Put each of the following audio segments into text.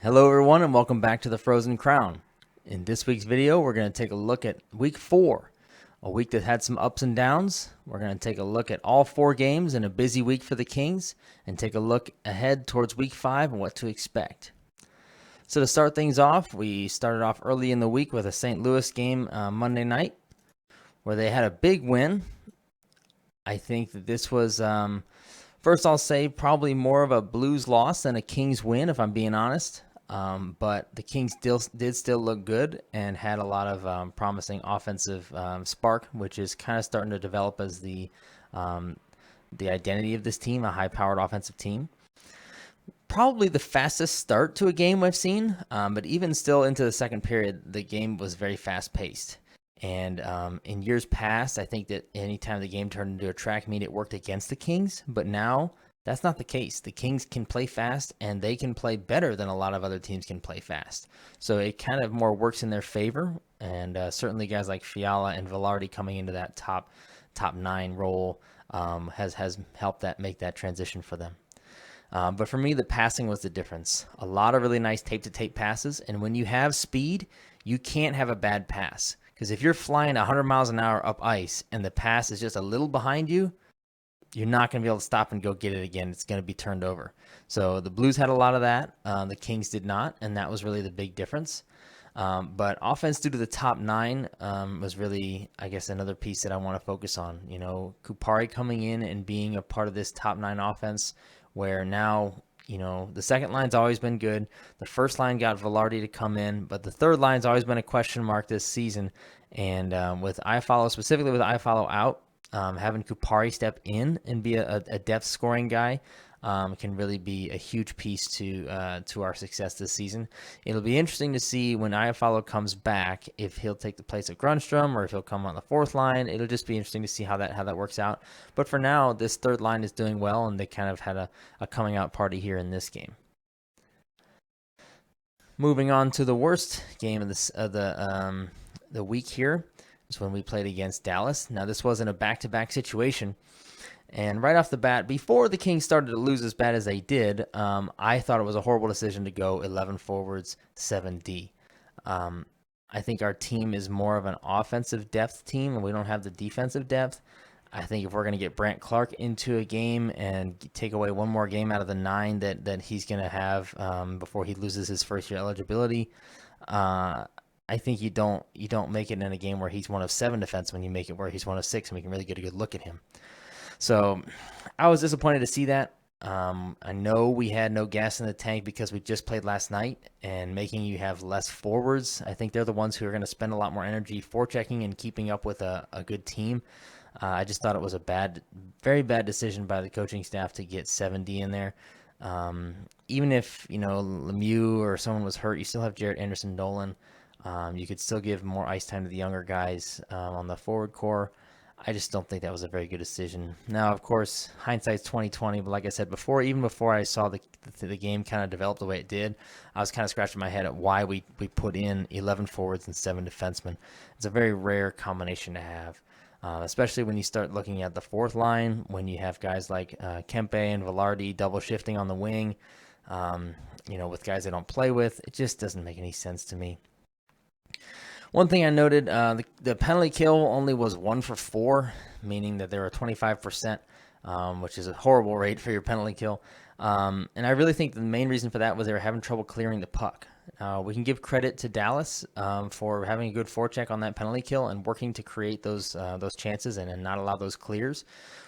Hello everyone and welcome back to the Frozen Crown. In this week's video, we're going to take a look at week 4, a week that had some ups and downs. We're going to take a look at all 4 games in a busy week for the Kings and take a look ahead towards week 5 and what to expect. So to start things off, we started off early in the week with a St. Louis game Monday night where they had a big win. I think that this was, first I'll say, probably more of a Blues loss than a Kings win, if I'm being honest. But the Kings did still look good and had a lot of promising offensive spark, which is kind of starting to develop as the identity of this team, a high-powered offensive team. Probably the fastest start to a game I've seen, but even still into the second period, the game was very fast-paced. And in years past, I think that anytime the game turned into a track meet, it worked against the Kings. But now, that's not the case. The Kings can play fast, and they can play better than a lot of other teams can play fast. So it kind of more works in their favor. And certainly guys like Fiala and Velarde coming into that top 9 role has helped that make that transition for them. But for me, the passing was the difference. A lot of really nice tape-to-tape passes. And when you have speed, you can't have a bad pass. Because if you're flying 100 miles an hour up ice and the pass is just a little behind you, you're not going to be able to stop and go get it again. It's going to be turned over. So the Blues had a lot of that. The Kings did not, and that was really the big difference. But offense due to the top 9 was really, I guess, another piece that I want to focus on. You know, Kupari coming in and being a part of this top 9 offense where now, you know, the second line's always been good. The first line got Velarde to come in, but the third line's always been a question mark this season. And with Iafallo, specifically with Iafallo out, having Kupari step in and be a depth scoring guy can really be a huge piece to our success this season. It'll be interesting to see when Iafallo comes back if he'll take the place of Grundstrom or if he'll come on the fourth line. It'll just be interesting to see how that works out. But for now, this third line is doing well, and they kind of had a coming out party here in this game. Moving on to the worst game of the week here is when we played against Dallas. Now, this wasn't a back-to-back situation. And right off the bat, before the Kings started to lose as bad as they did, I thought it was a horrible decision to go 11 forwards, 7D. I think our team is more of an offensive depth team, and we don't have the defensive depth. I think if we're going to get Brandt Clarke into a game and take away one more game out of the 9 that he's going to have before he loses his first-year eligibility, I think you don't make it in a game where he's one of 7 defensemen. You make it where he's one of 6, and we can really get a good look at him. So I was disappointed to see that. I know we had no gas in the tank because we just played last night, and making you have less forwards, I think they're the ones who are going to spend a lot more energy forechecking and keeping up with a good team. I just thought it was a very bad decision by the coaching staff to get 7D in there. Even if, you know, Lemieux or someone was hurt, you still have Jaret Anderson-Nolan. You could still give more ice time to the younger guys on the forward core. I just don't think that was a very good decision. Now, of course, hindsight's 20/20, but like I said before, even before I saw the game kind of develop the way it did, I was kind of scratching my head at why we put in 11 forwards and 7 defensemen. It's a very rare combination to have, especially when you start looking at the fourth line, when you have guys like Kempe and Velarde double shifting on the wing, you know, with guys they don't play with. It just doesn't make any sense to me. One thing I noted, the penalty kill only was 1 for 4, meaning that they were 25%, which is a horrible rate for your penalty kill. And I really think the main reason for that was they were having trouble clearing the puck. We can give credit to Dallas for having a good forecheck on that penalty kill and working to create those chances and not allow those clears.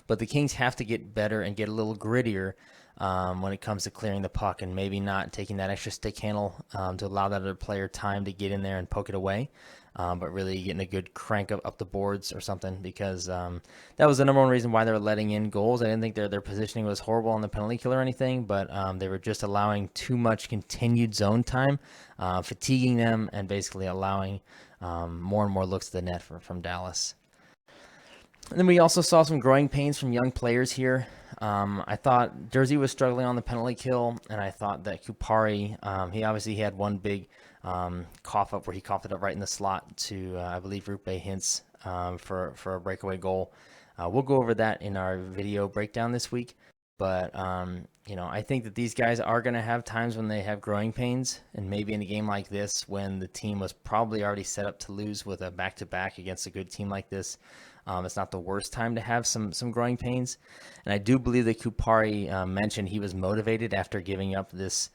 But the Kings have to get better and get a little grittier when it comes to clearing the puck and maybe not taking that extra stick handle to allow that other player time to get in there and poke it away. But really getting a good crank up the boards or something, because that was the number one reason why they were letting in goals. I didn't think their positioning was horrible on the penalty kill or anything, but they were just allowing too much continued zone time, fatiguing them, and basically allowing more and more looks to the net from Dallas. And then we also saw some growing pains from young players here. I thought Jersey was struggling on the penalty kill, and I thought that Kupari, he had one big cough up where he coughed it up right in the slot to, I believe, Roope Hintz for a breakaway goal. We'll go over that in our video breakdown this week. But I think that these guys are going to have times when they have growing pains, and maybe in a game like this, when the team was probably already set up to lose with a back-to-back against a good team like this, it's not the worst time to have some growing pains. And I do believe that Kupari mentioned he was motivated after giving up this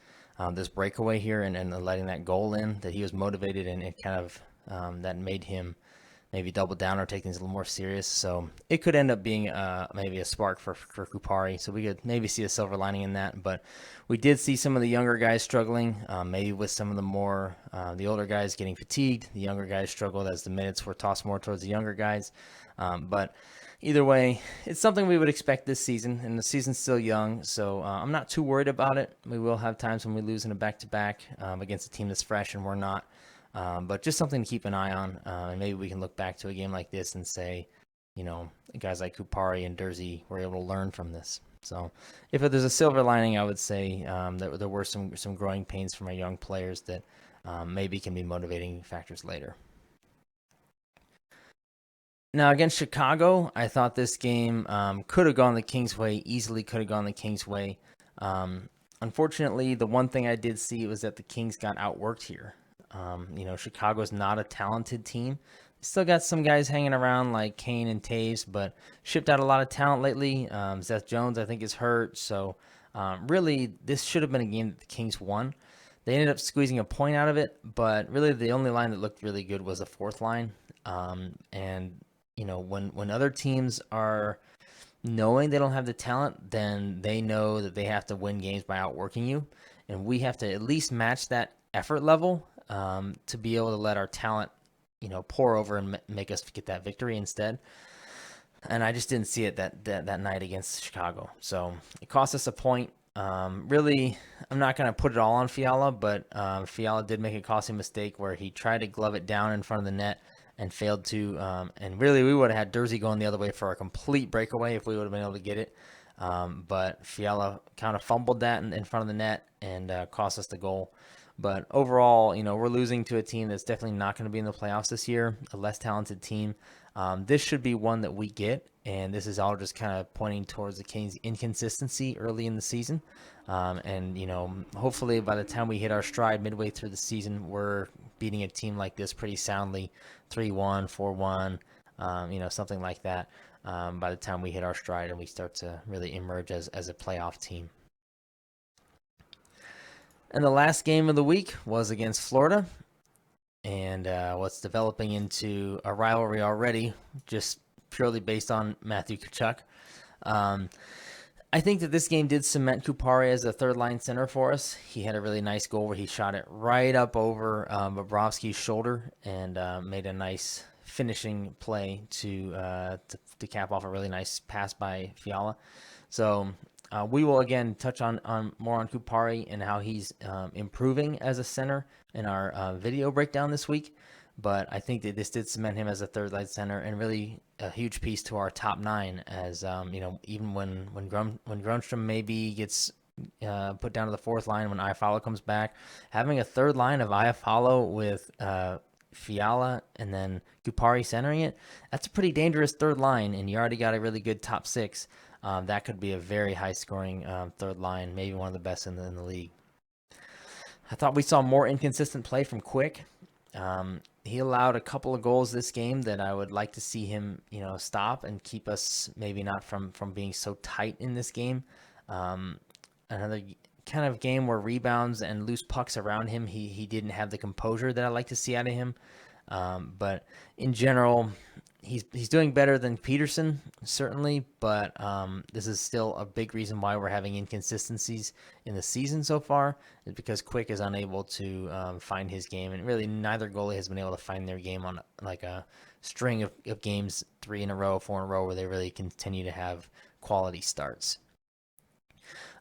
breakaway here and letting that goal in, that he was motivated, and it kind of that made him maybe double down or take things a little more serious. So it could end up being maybe a spark for Kupari. So we could maybe see a silver lining in that. But we did see some of the younger guys struggling, maybe with some of the older guys getting fatigued. The younger guys struggled as the minutes were tossed more towards the younger guys. But either way, it's something we would expect this season, and the season's still young, so I'm not too worried about it. We will have times when we lose in a back-to-back against a team that's fresh and we're not. But just something to keep an eye on, and maybe we can look back to a game like this and say, guys like Kupari and Durzi were able to learn from this. So if there's a silver lining, I would say that there were some growing pains from our young players that maybe can be motivating factors later. Now, against Chicago, I thought this game could have gone the Kings' way, easily could have gone the Kings' way. Unfortunately, the one thing I did see was that the Kings got outworked here. Chicago's not a talented team. Still got some guys hanging around like Kane and Taves, but shipped out a lot of talent lately. Seth Jones, I think, is hurt. So, really, this should have been a game that the Kings won. They ended up squeezing a point out of it, but really the only line that looked really good was the fourth line. When other teams are knowing they don't have the talent, then they know that they have to win games by outworking you. And we have to at least match that effort level to be able to let our talent, pour over and make us get that victory instead. And I just didn't see it that night against Chicago. So it cost us a point. Really, I'm not going to put it all on Fiala, but Fiala did make a costly mistake where he tried to glove it down in front of the net and failed to. And really, we would have had Durzi going the other way for a complete breakaway if we would have been able to get it. But Fiala kind of fumbled that in front of the net and cost us the goal. But overall, we're losing to a team that's definitely not going to be in the playoffs this year, a less talented team. This should be one that we get, and this is all just kind of pointing towards the Kings' inconsistency early in the season. Hopefully by the time we hit our stride midway through the season, we're beating a team like this pretty soundly, 3-1, 4-1, something like that, by the time we hit our stride and we start to really emerge as a playoff team. And the last game of the week was against Florida, and what's developing into a rivalry already, just purely based on Matthew Tkachuk. I think that this game did cement Kupari as a third-line center for us. He had a really nice goal where he shot it right up over Bobrovsky's shoulder and made a nice finishing play to cap off a really nice pass by Fiala. So we will again touch on more on Kupari and how he's improving as a center in our video breakdown this week. But I think that this did cement him as a third line center and really a huge piece to our top nine. As even when Grundstrom maybe gets put down to the fourth line when Iafallo comes back, having a third line of Iafallo with Fiala and then Kupari centering it, that's a pretty dangerous third line. And you already got a really good top six. That could be a very high-scoring third line, maybe one of the best in the league. I thought we saw more inconsistent play from Quick. He allowed a couple of goals this game that I would like to see him, stop and keep us maybe not from being so tight in this game. Another kind of game where rebounds and loose pucks around him, he didn't have the composure that I like to see out of him. But in general, he's doing better than Peterson, certainly, but this is still a big reason why we're having inconsistencies in the season so far, is because Quick is unable to find his game, and really neither goalie has been able to find their game on like a string of games, 3 in a row, 4 in a row, where they really continue to have quality starts.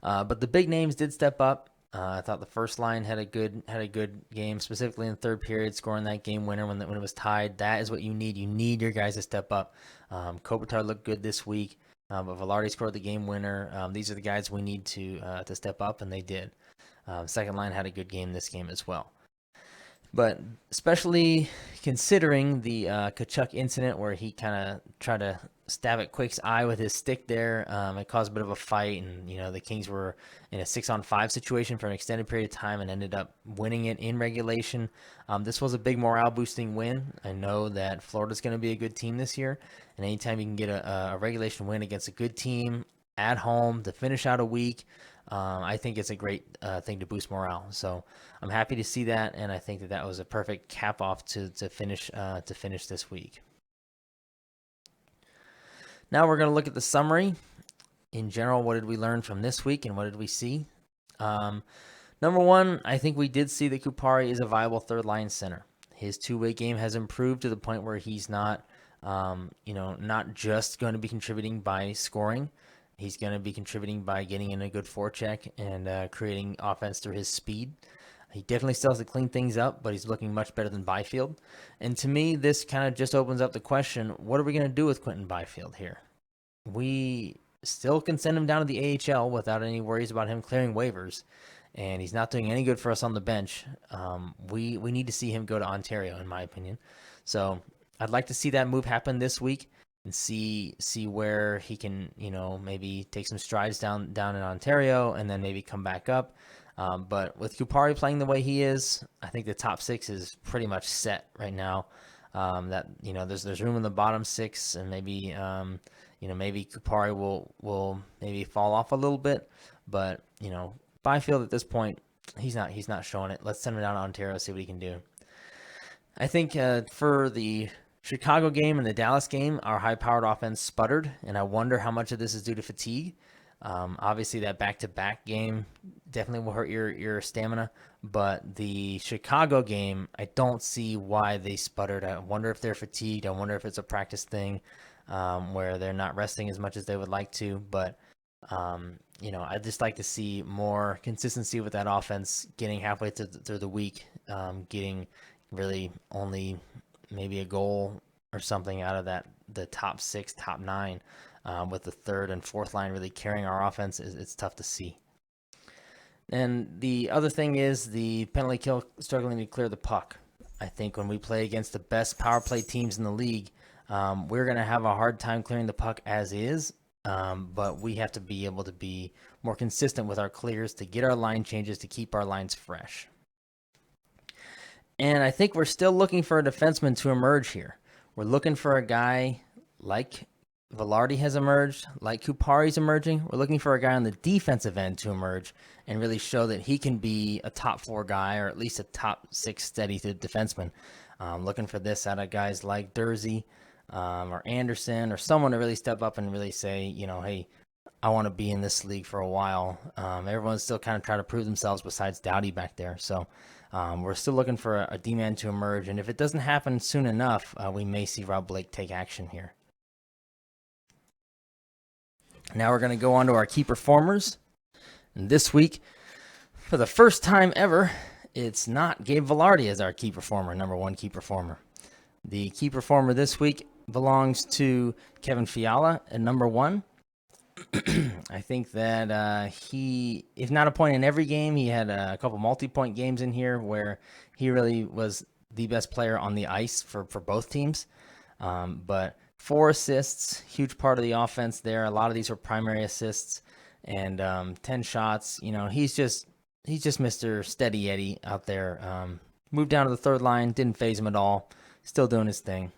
But the big names did step up. I thought the first line had a good game, specifically in the third period, scoring that game winner when it was tied. That is what you need. You need your guys to step up. Kopitar looked good this week, but Velarde scored the game winner. These are the guys we need to step up, and they did. Second line had a good game this game as well. But especially considering the Tkachuk incident where he kind of tried to stab at Quick's eye with his stick there. It caused a bit of a fight, and the Kings were in a 6-on-5 situation for an extended period of time and ended up winning it in regulation. This was a big morale boosting win. I know that Florida's going to be a good team this year, and anytime you can get a regulation win against a good team at home to finish out a week, I think it's a great thing to boost morale. So I'm happy to see that, and I think that was a perfect cap off to finish this week. Now we're going to look at the summary. In general, what did we learn from this week and what did we see? Number one, I think we did see that Kupari is a viable third line center. His two-way game has improved to the point where he's not, not just going to be contributing by scoring. He's going to be contributing by getting in a good forecheck and creating offense through his speed. He definitely still has to clean things up, but he's looking much better than Byfield. And to me, this kind of just opens up the question, what are we going to do with Quinton Byfield here? We still can send him down to the AHL without any worries about him clearing waivers, and he's not doing any good for us on the bench. We need to see him go to Ontario, in my opinion. So I'd like to see that move happen this week and see where he can, maybe take some strides down in Ontario and then maybe come back up. But with Kupari playing the way he is, I think the top six is pretty much set right now. There's room in the bottom six, and maybe maybe Kupari will maybe fall off a little bit. But Byfield at this point, he's not showing it. Let's send him down to Ontario, see what he can do. I think for the Chicago game and the Dallas game, our high-powered offense sputtered, and I wonder how much of this is due to fatigue. Obviously, that back-to-back game definitely will hurt your stamina, but the Chicago game, I don't see why they sputtered. I wonder if they're fatigued. I wonder if it's a practice thing where they're not resting as much as they would like to, but I'd just like to see more consistency with that offense, getting halfway through the week, getting really only maybe a goal or something out of the top six, top nine. With the third and fourth line really carrying our offense, it's tough to see. And the other thing is the penalty kill struggling to clear the puck. I think when we play against the best power play teams in the league, we're going to have a hard time clearing the puck as is, but we have to be able to be more consistent with our clears to get our line changes to keep our lines fresh. And I think we're still looking for a defenseman to emerge here. We're looking for a guy like Velarde has emerged, like Kupari's emerging. We're looking for a guy on the defensive end to emerge and really show that he can be a top four guy or at least a top six steady defenseman. Looking for this out of guys like Dursey or Anderson or someone to really step up and really say, hey, I want to be in this league for a while. Everyone's still kind of trying to prove themselves besides Doughty back there. So we're still looking for a D-man to emerge. And if it doesn't happen soon enough, we may see Rob Blake take action here. Now we're going to go on to our key performers. And this week, for the first time ever, it's not Gabe Velarde as our key performer, number one key performer. The key performer this week belongs to Kevin Fiala at number one. I think that he, if not a point in every game, he had a couple multi-point games in here where he really was the best player on the ice for both teams. But 4 assists, huge part of the offense there. A lot of these were primary assists, and 10 shots. He's just Mr. Steady Eddie out there. Moved down to the third line, didn't phase him at all. Still doing his thing.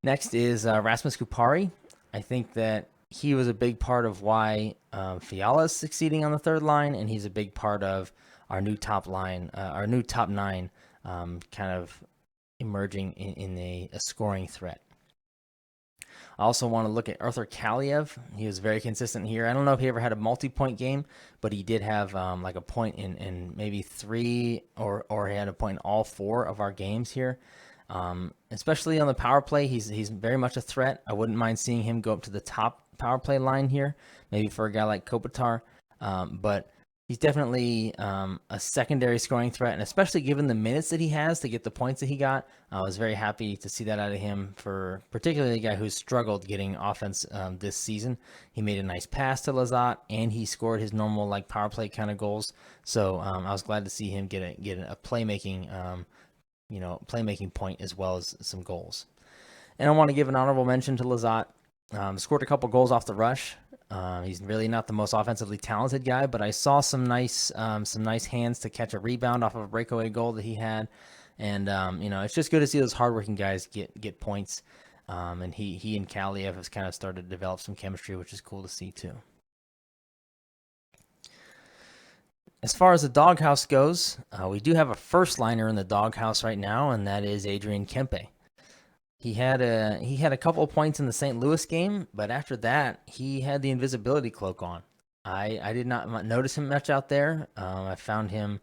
Next is Rasmus Kupari. I think that he was a big part of why Fiala is succeeding on the third line, and he's a big part of our new top line, our new top nine, kind of emerging in a scoring threat. I also want to look at Arthur Kaliev. He was very consistent here. I don't know if he ever had a multi-point game, but he did have like a point in maybe 3 or he had a point in all 4 of our games here. Especially on the power play, he's very much a threat. I wouldn't mind seeing him go up to the top power play line here, maybe for a guy like Kopitar. But he's definitely a secondary scoring threat, and especially given the minutes that he has to get the points that he got, I was very happy to see that out of him, for particularly a guy who's struggled getting offense this season. He made a nice pass to Lizotte, and he scored his normal power play kind of goals. So I was glad to see him get a playmaking playmaking point as well as some goals. And I want to give an honorable mention to Lizotte. Scored a couple goals off the rush. He's really not the most offensively talented guy, but I saw some nice hands to catch a rebound off of a breakaway goal that he had, and it's just good to see those hardworking guys get points. And he and Kaliev has kind of started to develop some chemistry, which is cool to see too. As far as the doghouse goes, we do have a first liner in the doghouse right now, and that is Adrian Kempe. He had a couple of points in the St. Louis game, but after that, he had the invisibility cloak on. I did not notice him much out there. I found him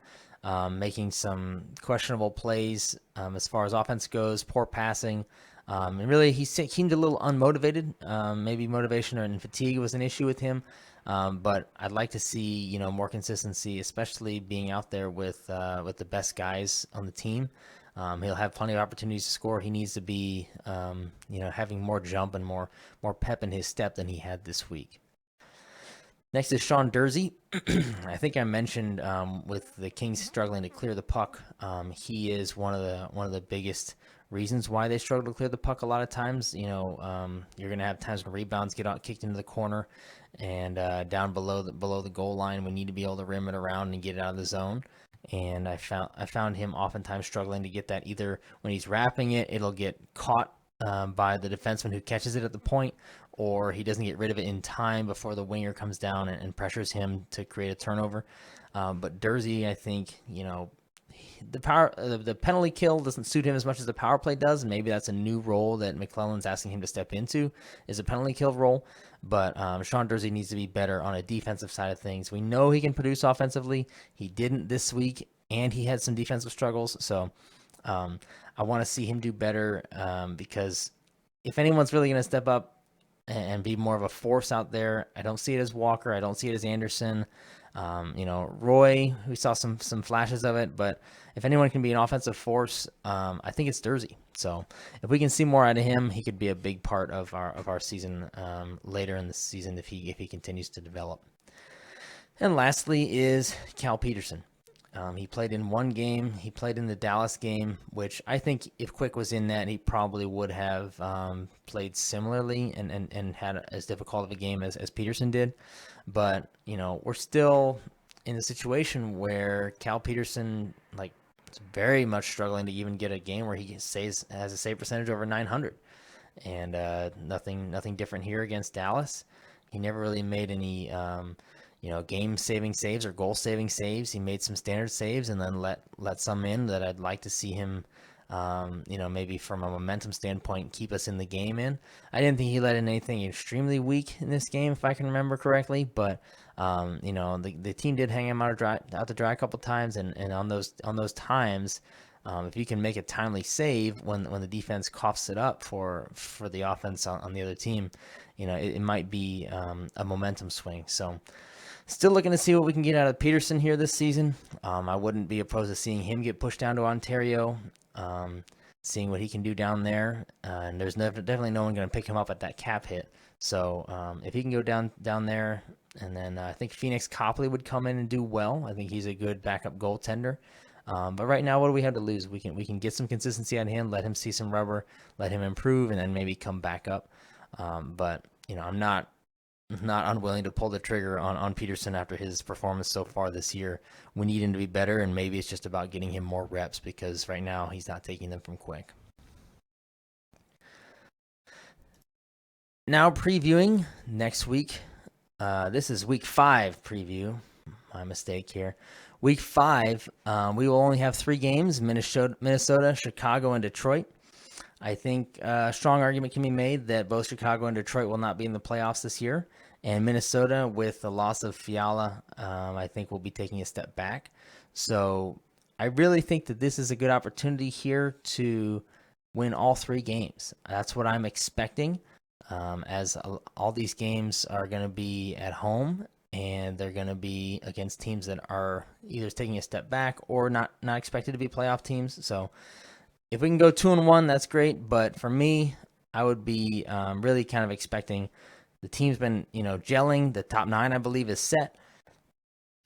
making some questionable plays as far as offense goes, poor passing, and really he seemed a little unmotivated. Maybe motivation and fatigue was an issue with him. But I'd like to see more consistency, especially being out there with the best guys on the team. He'll have plenty of opportunities to score. He needs to be, having more jump and more pep in his step than he had this week. Next is Sean Durzi. I think I mentioned with the Kings struggling to clear the puck, he is one of the biggest reasons why they struggle to clear the puck a lot of times. You're going to have times when rebounds get out, kicked into the corner and down below the goal line. We need to be able to rim it around and get it out of the zone. And I found him oftentimes struggling to get that. Either when he's wrapping it, it'll get caught by the defenseman who catches it at the point, or he doesn't get rid of it in time before the winger comes down and pressures him to create a turnover. But Durzi, I think, the penalty kill doesn't suit him as much as the power play does. And maybe that's a new role that McClellan's asking him to step into, is a penalty kill role. But Sean Durzi needs to be better on a defensive side of things. We know he can produce offensively. He didn't this week, and he had some defensive struggles. So I want to see him do better because if anyone's really going to step up and be more of a force out there, I don't see it as Walker. I don't see it as Anderson. Roy, we saw some flashes of it, but if anyone can be an offensive force, I think it's Durzi. So if we can see more out of him, he could be a big part of our season later in the season if he continues to develop. And lastly is Cal Peterson. He played in one game. He played in the Dallas game, which I think if Quick was in that, he probably would have played similarly and had as difficult of a game as Peterson did. But, we're still in a situation where Cal Peterson, is very much struggling to even get a game where he has a save percentage over 900. And nothing different here against Dallas. He never really made any game-saving saves or goal-saving saves. He made some standard saves and then let some in that I'd like to see him, maybe from a momentum standpoint, keep us in the game in. I didn't think he let in anything extremely weak in this game, if I can remember correctly, but, the team did hang him out to dry a couple times, and on those times, if you can make a timely save when the defense coughs it up for the offense on the other team, it might be a momentum swing. So still looking to see what we can get out of Peterson here this season. I wouldn't be opposed to seeing him get pushed down to Ontario, seeing what he can do down there. And there's definitely no one going to pick him up at that cap hit. So if he can go down there, and then I think Phoenix Copley would come in and do well. I think he's a good backup goaltender. But right now, what do we have to lose? We can get some consistency out of him, let him see some rubber, let him improve, and then maybe come back up. But I'm not unwilling to pull the trigger on Peterson after his performance so far this year. We need him to be better, and maybe it's just about getting him more reps because right now he's not taking them from Quick. Now previewing next week. This is week 5 preview. My mistake here. Week 5, we will only have 3 games: Minnesota, Chicago, and Detroit. I think a strong argument can be made that both Chicago and Detroit will not be in the playoffs this year. And Minnesota, with the loss of Fiala, I think will be taking a step back. So I really think that this is a good opportunity here to win all 3 games. That's what I'm expecting, as all these games are going to be at home, and they're going to be against teams that are either taking a step back or not expected to be playoff teams. So if we can go 2-1, that's great. But for me, I would be really kind of expecting the team's been, gelling. The top 9, I believe, is set.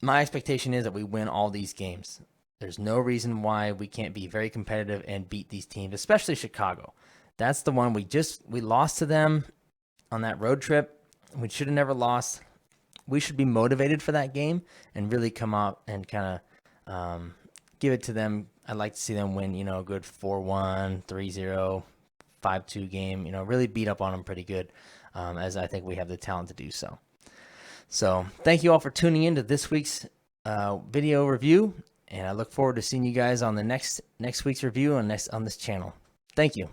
My expectation is that we win all these games. There's no reason why we can't be very competitive and beat these teams, especially Chicago. That's the one we lost to them. on that road trip. We should have never lost. We should be motivated for that game and really come out and kind of give it to them. I'd like to see them win, a good 4-1, 3-0, 5-2 game, really beat up on them pretty good, as I think we have the talent to do so. So thank you all for tuning in to this week's video review, and I look forward to seeing you guys on the next week's review on this channel. Thank you.